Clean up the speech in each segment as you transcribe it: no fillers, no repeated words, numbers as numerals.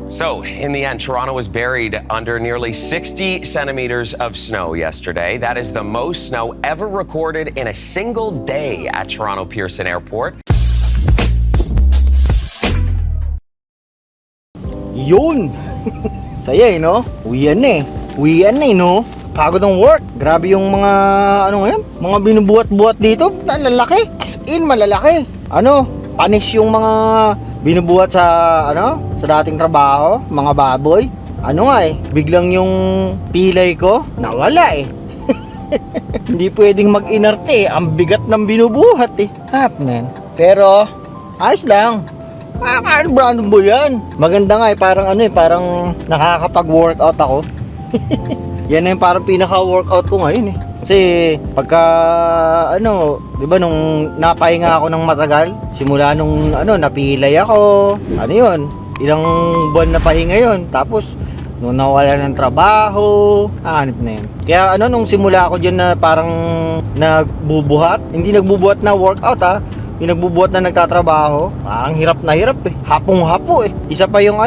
So, in the end, Toronto was buried under nearly 60 centimeters of snow yesterday. That is the most snow ever recorded in a single day at Toronto Pearson Airport. Yun! Saya no? Uwian na no? Pagod ang work. Grabe yung mga, ngayon? Mga binubuhat-buhat dito. Lalaki. As in, malalaki. Panis yung mga binubuhat sa, sa dating trabaho. Mga baboy. Biglang yung pilay ko, nawala Hindi pwedeng mag-inarte Ang bigat ng binubuhat Hapnen. Pero, ayos lang. Ano brand mo yan? Maganda nga parang nakakapag-workout ako. Yan na yung parang pinaka-workout ko ngayon Kasi pagka di ba nung napahinga ako ng matagal, simula nung napilay ako, ilang buwan na pahinga yun. Tapos nung nawala ng trabaho, hanip na yun. Kaya nung simula ako dyan na parang nagbubuhat, hindi nagbubuhat na workout yung nagbubuhat na nagtatrabaho, parang hirap na hirap hapong-hapo Isa pa yung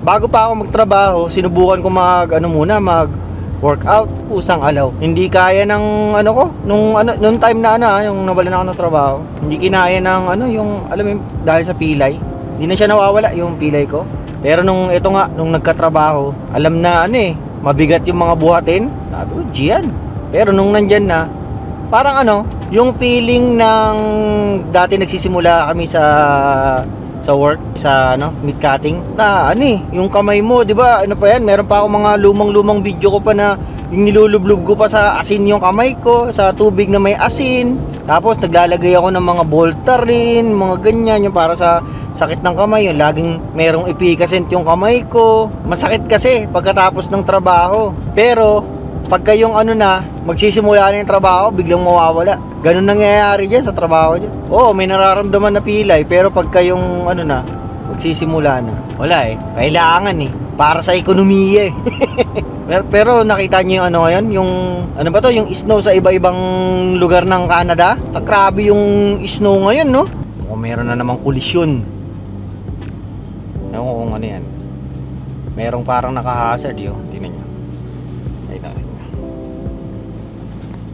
bago pa ako magtrabaho, sinubukan ko mag-workout, usang alaw. Hindi kaya ng nung time na yung nawalan ako ng trabaho. Hindi kinaya ng dahil sa pilay. Hindi na siya nawawala yung pilay ko. Pero nung nagkatrabaho, alam na mabigat yung mga buhatin. Sabi ko, Gian. Pero nung nandyan na, parang yung feeling ng dati nagsisimula kami sa work, sa meat cutting, na yung kamay mo, di ba, meron pa ako mga lumang video ko pa na yung nilulublog ko pa sa asin yung kamay ko, sa tubig na may asin. Tapos naglalagay ako ng mga Voltaren, mga ganyan, yung para sa sakit ng kamay, yung laging merong ipikasent yung kamay ko. Masakit kasi pagkatapos ng trabaho. Pero pagka yung magsisimula na yung trabaho, biglang mawawala. Ganun nangyayari dyan sa trabaho dyan. Oo, may nararamdaman na pilay, pero pagka yung magsisimula na, wala kailangan para sa ekonomiya Pero nakita niyo yung ngayon, yung yung snow sa iba-ibang lugar ng Canada. Grabe yung snow ngayon, no? O meron na namang kolisyon. Ewan ko kung yan. Merong parang naka-hazard yun. Tingnan nyo.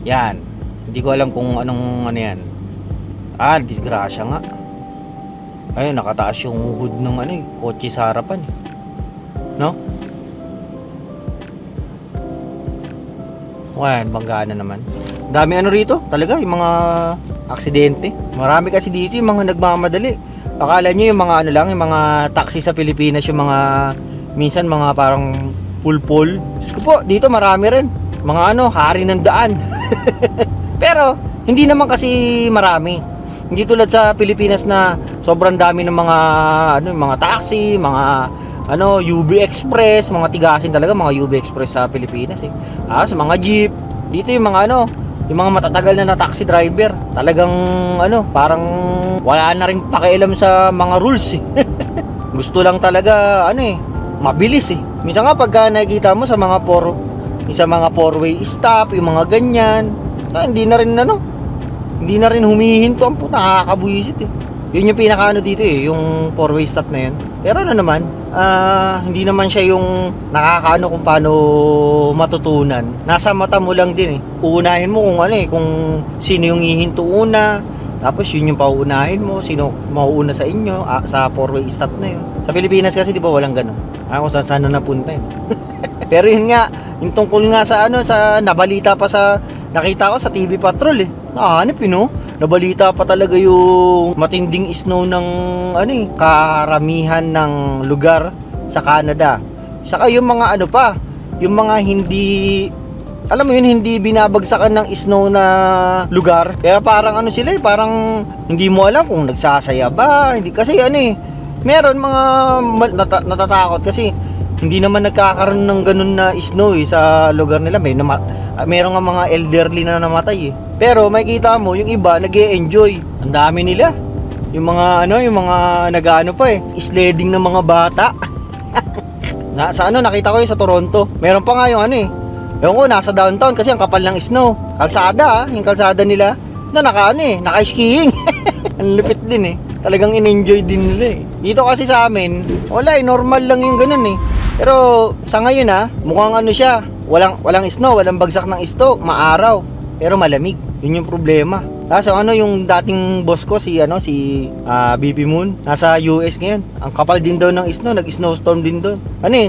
Yan. Hindi ko alam kung anong yan. Disgrasya nga. Ayun, nakataas yung hood ng kotse sa harapan. No? Ayan, banggaan na naman. Dami rito, talaga, yung mga aksidente. Marami kasi dito yung mga nagmamadali. Akala nyo yung mga yung mga taxi sa Pilipinas, yung mga minsan mga parang pulpul. Diyos ko po, dito marami rin. Mga hari ng daan. Pero hindi naman kasi marami. Hindi tulad sa Pilipinas na sobrang dami ng mga mga taxi, mga UB Express, mga tigasin talaga, mga UB Express sa Pilipinas sa mga jeep. Dito yung mga yung mga matatagal na taxi driver. Talagang parang wala na ring pakialam sa mga rules Gusto lang talaga mabilis Minsan nga pagka nakikita mo sa mga four-way stop, yung mga ganyan, hindi na rin humihinto. Ang puta, nakakabuisit Yun yung pinaka dito yung four-way stop na yan. Pero naman, hindi naman siya yung nakakaano kung paano matutunan. Nasa mata mo lang din Uunahin mo kung kung sino yung hihinto una. Tapos yun yung pauunahin mo, sino mauuna sa inyo, sa four-way stop na yun. Sa Pilipinas kasi di ba walang ganun. Kung saan na napunta Pero yun nga, yung tungkol nga sa sa nabalita pa sa nakita ko sa TV Patrol Nakahanap nabalita pa talaga yung matinding snow ng karamihan ng lugar sa Canada. Saka yung mga yung mga hindi hindi binabagsakan ng snow na lugar. Kaya parang sila parang hindi mo alam kung nagsasaya ba, hindi kasi meron mga natatakot kasi hindi naman nagkakaroon ng ganun na snow sa lugar nila. Meron nga mga elderly na namatay Pero makikita mo yung iba nag-e-enjoy. Ang dami nila. Yung mga yung mga nag-aano pa sledding ng mga bata. Nakita ko sa Toronto. Meron pa nga yung ewan ko, nasa downtown kasi ang kapal ng snow. Kalsada yung kalsada nila na naka-skiing. Ang lupit din Talagang in-enjoy din nila eh. Dito kasi sa amin, wala eh, normal lang yung ganun eh. Pero sa ngayon mukhang ano siya, walang snow, walang bagsak ng snow, maaraw, pero malamig. Yun yung problema. Kaso yung dating boss ko si BP Moon, nasa US ngayon. Ang kapal din daw ng snow, nag-snowstorm din doon.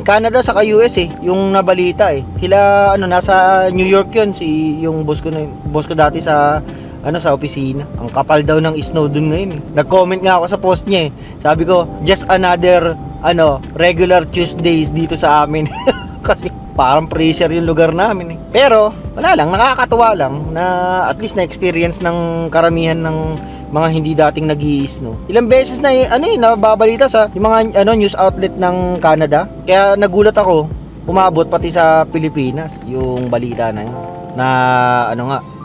Canada saka US eh, yung nabalita eh. Sila nasa New York yun yung boss ko dati sa opisina. Ang kapal daw ng snow dun ngayon eh. Nag-comment nga ako sa post niya eh. Sabi ko, just another regular Tuesdays dito sa amin. Kasi parang pressure yung lugar namin eh. Pero wala lang, nakakatuwa lang na at least na-experience ng karamihan ng mga hindi dating nag-i-snow. Ilang beses na nababalita sa yung mga news outlet ng Canada. Kaya nagulat ako, umabot pati sa Pilipinas yung balita na yun. Na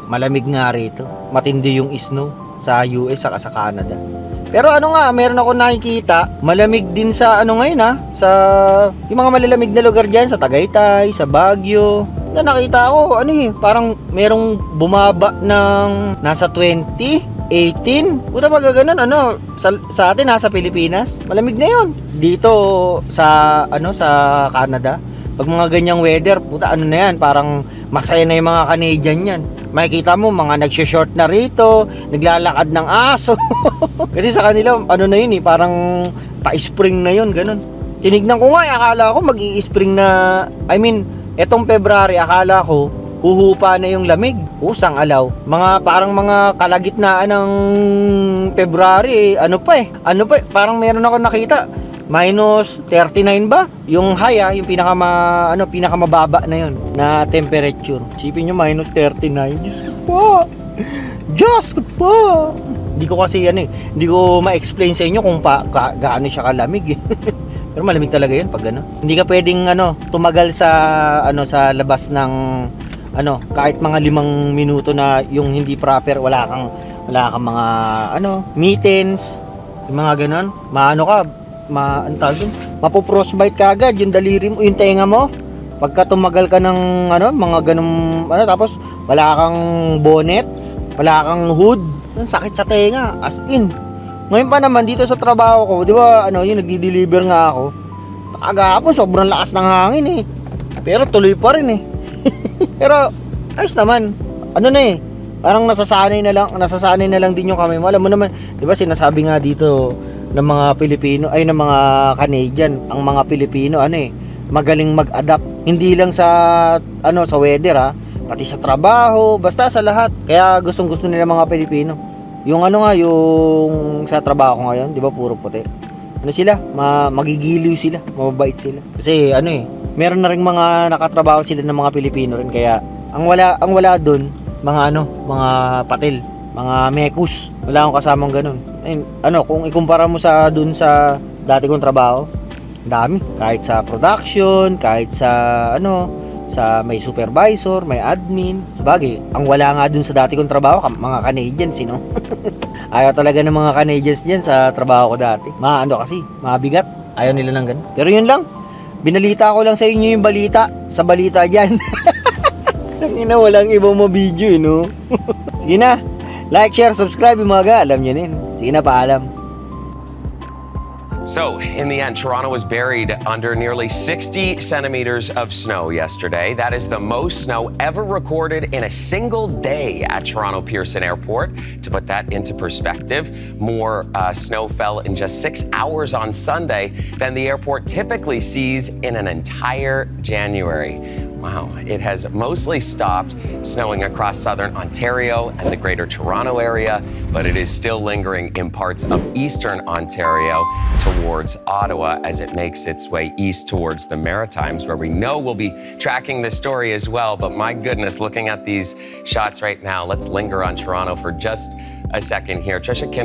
malamig nga rito. Matindi yung snow sa US saka sa Canada. Pero meron ako nakikita, malamig din sa ngayon sa yung mga malalamig na lugar diyan sa Tagaytay, sa Baguio. Na nakita ko, parang merong bumaba ng nasa 20, 18. Puta pag ganun, sa atin nasa Pilipinas, malamig na 'yon. Dito sa sa Canada, pag mga ganyang weather, puta na yan, parang masaya na yung mga Canadian yan. Makikita mo, mga nagsho-short na rito, naglalakad ng aso. Kasi sa kanila, na yun parang pa-spring na yun, ganun. Tinignan ko nga, akala ko mag-i-spring na, etong February, akala ko, huhupa na yung lamig. Usang alaw. Parang mga kalagitnaan ng February, parang meron ako nakita. Minus 39 ba? Yung high yung pinakamababa na yun na temperature. Sipin nyo minus 39. Diyos ko po. Hindi ko kasi hindi ko ma-explain sa inyo kung gaano siya kalamig eh. Pero malamig talaga yun pag Hindi ka pwedeng tumagal sa sa labas ng kahit mga 5 minuto na yung hindi proper, wala kang mga meetings, yung mga ganon. Mapo-frostbite ka agad yung daliri mo, yung tenga mo. Pagka tumagal ka ng mga ganung tapos wala kang bonnet, wala kang hood, ang sakit sa tenga as in. Ngayon pa naman dito sa trabaho ko, 'di ba, yung nagdi-deliver nga ako. Kagahapon sobrang lakas ng hangin eh. Pero tuloy pa rin eh. Pero ayos naman. Parang nasasanay na lang din yung kamay mo. Alam mo naman, 'di ba sinasabi nga dito ng mga Pilipino ng mga Canadian, ang mga Pilipino magaling mag-adapt, hindi lang sa sa weather pati sa trabaho, basta sa lahat. Kaya gustong-gusto nila mga Pilipino. Yung yung sa trabaho ko ngayon, 'di ba puro puti. Sila, magigiliw sila, mababait sila. Kasi meron na ring mga nakatrabaho sila ng mga Pilipino rin, kaya ang wala doon mga mga patil, mga mekus. Wala akong kasamang ganun. Kung ikumpara mo sa dun sa dati kong trabaho, dami. Kahit sa production, kahit sa sa may supervisor, may admin. Sabagay, ang wala nga dun sa dati kong trabaho, mga Canadians, Ayaw talaga ng mga Canadians dyan sa trabaho ko dati. Kasi, mabigat. Ayaw nila ng ganun. Pero yun lang. Binalita ko lang sa inyo yung balita. Sa balita dyan. Walang ibang mabidyo, Sige na. Like, share, subscribe yung mga alam nyo din. Sige na, paalam. So, in the end, Toronto was buried under nearly 60 centimeters of snow yesterday. That is the most snow ever recorded in a single day at Toronto Pearson Airport. To put that into perspective, more snow fell in just 6 hours on Sunday than the airport typically sees in an entire January. Wow, it has mostly stopped snowing across southern Ontario and the Greater Toronto area, but it is still lingering in parts of eastern Ontario towards Ottawa as it makes its way east towards the Maritimes, where we know we'll be tracking this story as well. But my goodness, looking at these shots right now, let's linger on Toronto for just a second here. Trisha Kindle